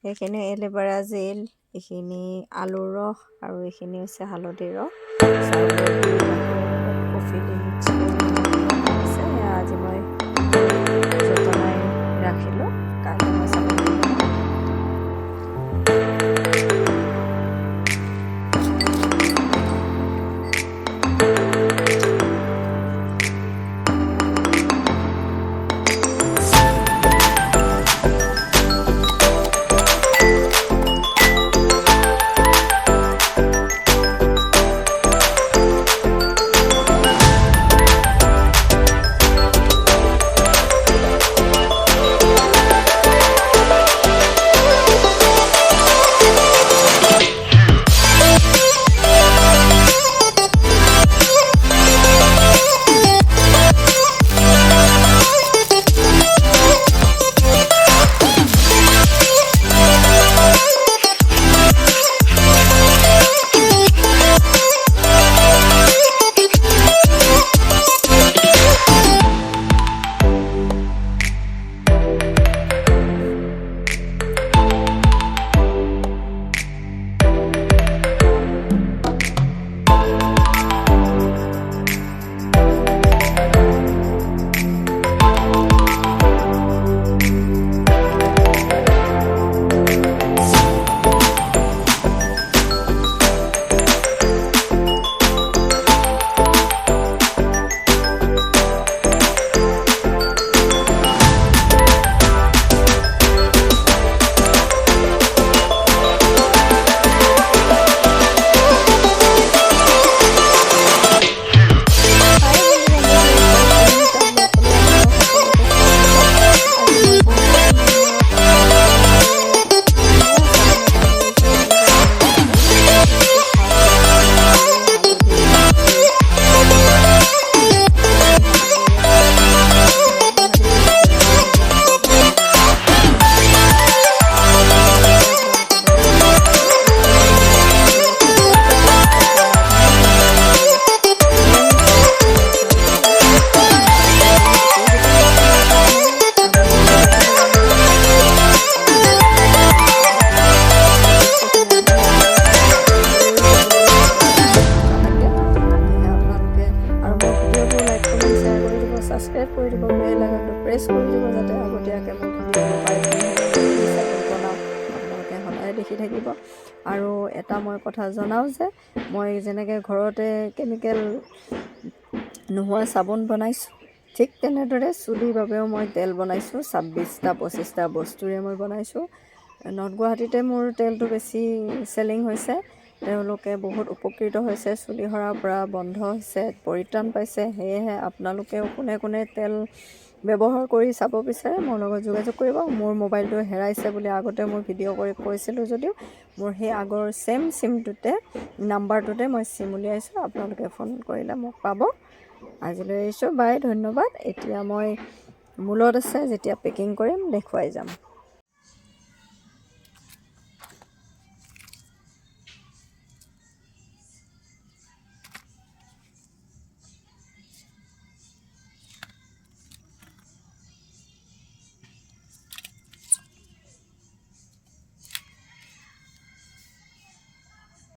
এইখিনি aloe vera gel, এইখিনি আলুৰ ৰস আৰু এইখিনি হৈছে হালধিৰ ৰস। কফি দি মিক্স কৰি আছে। আজি মই যতনাই ৰাখিলোঁ, কাইলৈ মই চাবোন দি বনাম। সাবস্ক্ৰাইব কৰি দিব, বেল আইকনটো প্ৰেছ কৰি দিব, যাতে আগতীয়াকৈ মোৰ ভিডিঅ'বোৰ পাই বনাওঁ আপোনালোকে সদায় দেখি থাকিব। আৰু এটা মই কথা জনাওঁ যে মই যেনেকৈ ঘৰতে কেমিকেল নোহোৱা চাবোন বনাইছোঁ, ঠিক তেনেদৰে চুলিৰ বাবেও মই তেল বনাইছোঁ। 26টা-25টা বস্তুৰে মই বনাইছোঁ। নৰ্থ গুৱাহাটীতে মোৰ তেলটো বেছি চেলিং হৈছে, তেওঁলোকে বহুত উপকৃত হৈছে, চুলি সৰাৰ পৰা বন্ধ হৈছে, পৰিত্ৰাণ পাইছে। সেয়েহে আপোনালোকেও কোনে কোনে তেল ব্যৱহাৰ কৰি চাব বিচাৰে মোৰ লগত যোগাযোগ কৰিব। মোৰ মোবাইলটো হেৰাইছে বুলি আগতে মই ভিডিঅ' কৰি কৈছিলোঁ যদিও মোৰ সেই আগৰ ছেম চিমটোতে নাম্বাৰটোতে মই চিম উলিয়াইছোঁ, আপোনালোকে ফোন কৰিলে মোক পাব। আজিলৈ এৰিছোঁ, বাই, ধন্যবাদ। এতিয়া মই মূলত আছে, যেতিয়া পেকিং কৰিম দেখুৱাই যাম।